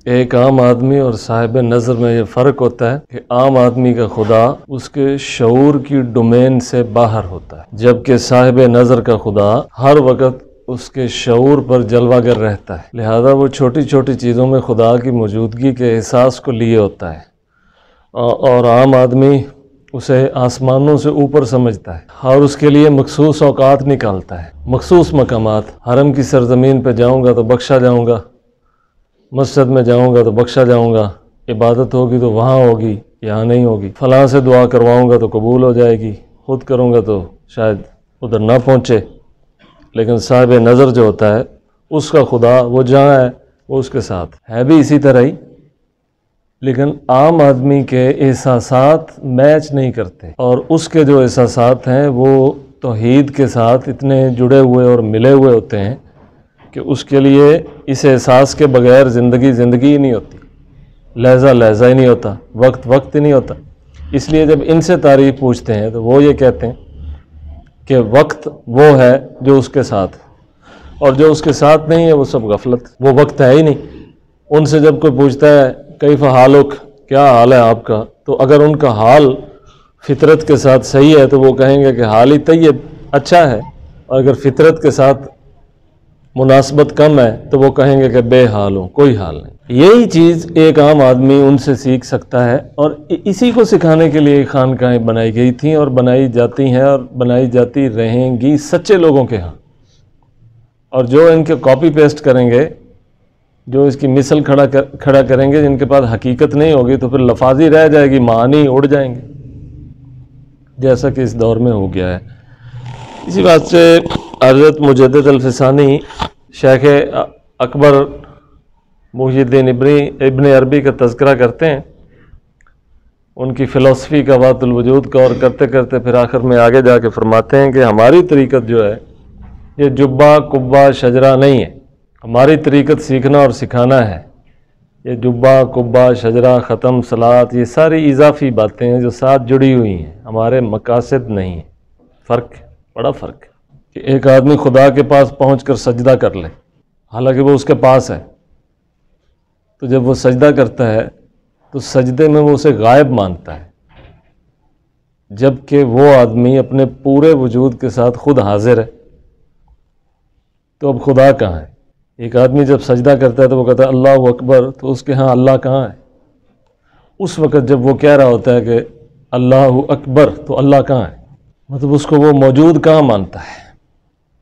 ایک عام آدمی اور صاحب نظر میں یہ فرق ہوتا ہے کہ عام آدمی کا خدا اس کے شعور کی ڈومین سے باہر ہوتا ہے، جبکہ صاحب نظر کا خدا ہر وقت اس کے شعور پر جلوہ گر رہتا ہے، لہذا وہ چھوٹی چھوٹی چیزوں میں خدا کی موجودگی کے احساس کو لیے ہوتا ہے، اور عام آدمی اسے آسمانوں سے اوپر سمجھتا ہے اور اس کے لیے مخصوص اوقات نکالتا ہے، مخصوص مقامات۔ حرم کی سرزمین پہ جاؤں گا تو بخشا جاؤں گا، مسجد میں جاؤں گا تو بخشا جاؤں گا، عبادت ہوگی تو وہاں ہوگی، یہاں نہیں ہوگی، فلاں سے دعا کرواؤں گا تو قبول ہو جائے گی، خود کروں گا تو شاید ادھر نہ پہنچے۔ لیکن صاحب نظر جو ہوتا ہے اس کا خدا وہ جہاں ہے وہ اس کے ساتھ ہے، بھی اسی طرح ہی، لیکن عام آدمی کے احساسات میچ نہیں کرتے، اور اس کے جو احساسات ہیں وہ توحید کے ساتھ اتنے جڑے ہوئے اور ملے ہوئے ہوتے ہیں کہ اس کے لیے اس احساس کے بغیر زندگی ہی نہیں ہوتی، لحظہ ہی نہیں ہوتا، وقت ہی نہیں ہوتا۔ اس لیے جب ان سے تعریف پوچھتے ہیں تو وہ یہ کہتے ہیں کہ وقت وہ ہے جو اس کے ساتھ، اور جو اس کے ساتھ نہیں ہے وہ سب غفلت، وہ وقت ہے ہی نہیں۔ ان سے جب کوئی پوچھتا ہے کیف حالک، کیا حال ہے آپ کا، تو اگر ان کا حال فطرت کے ساتھ صحیح ہے تو وہ کہیں گے کہ حال ہی طیب، اچھا ہے، اور اگر فطرت کے ساتھ مناسبت کم ہے تو وہ کہیں گے کہ بے حال ہوں، کوئی حال نہیں۔ یہی چیز ایک عام آدمی ان سے سیکھ سکتا ہے، اور اسی کو سکھانے کے لیے خانقاہیں بنائی گئی تھیں اور بنائی جاتی ہیں اور بنائی جاتی رہیں گی سچے لوگوں کے ہاں، اور جو ان کے کاپی پیسٹ کریں گے، جو اس کی مثل کھڑا کریں گے، جن کے پاس حقیقت نہیں ہوگی تو پھر لفاظی رہ جائے گی، معانی اڑ جائیں گے، جیسا کہ اس دور میں ہو گیا ہے۔ اسی بات سے حضرت مجدد الفسانی شیخ اکبر محی الدین ابن عربی کا تذکرہ کرتے ہیں، ان کی فلسفی کا وحدت الوجود کا، اور کرتے کرتے پھر آخر میں آگے جا کے فرماتے ہیں کہ ہماری طریقت جو ہے یہ جبہ کبہ شجرہ نہیں ہے، ہماری طریقت سیکھنا اور سکھانا ہے۔ یہ جبہ کبہ شجرہ ختم صلات، یہ ساری اضافی باتیں ہیں جو ساتھ جڑی ہوئی ہیں، ہمارے مقاصد نہیں ہیں۔ فرق، بڑا فرق ہے کہ ایک آدمی خدا کے پاس پہنچ کر سجدہ کر لے، حالانکہ وہ اس کے پاس ہے، تو جب وہ سجدہ کرتا ہے تو سجدے میں وہ اسے غائب مانتا ہے، جبکہ وہ آدمی اپنے پورے وجود کے ساتھ خود حاضر ہے۔ تو اب خدا کہاں ہے؟ ایک آدمی جب سجدہ کرتا ہے تو وہ کہتا ہے اللہ اکبر، تو اس کے ہاں اللہ کہاں ہے؟ اس وقت جب وہ کہہ رہا ہوتا ہے کہ اللہ اکبر، تو اللہ کہاں ہے؟ مطلب اس کو وہ موجود کہاں مانتا ہے۔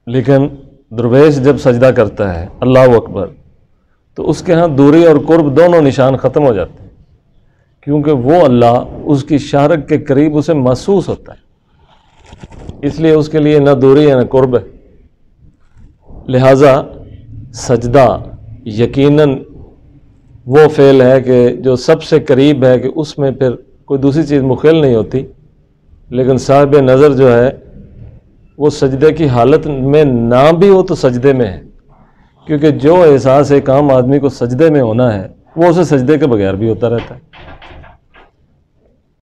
لیکن درویش جب سجدہ کرتا ہے اللہ اکبر، تو اس کے ہاں دوری اور قرب دونوں نشان ختم ہو جاتے ہیں، کیونکہ وہ اللہ اس کی شارک کے قریب اسے محسوس ہوتا ہے، اس لیے اس کے لیے نہ دوری ہے نہ قرب ہے۔ لہٰذا سجدہ یقیناً وہ فعل ہے کہ جو سب سے قریب ہے، کہ اس میں پھر کوئی دوسری چیز مخل نہیں ہوتی، لیکن صاحب نظر جو ہے وہ سجدے کی حالت میں نہ بھی ہو تو سجدے میں ہے، کیونکہ جو احساس ایک عام آدمی کو سجدے میں ہونا ہے وہ اسے سجدے کے بغیر بھی ہوتا رہتا ہے۔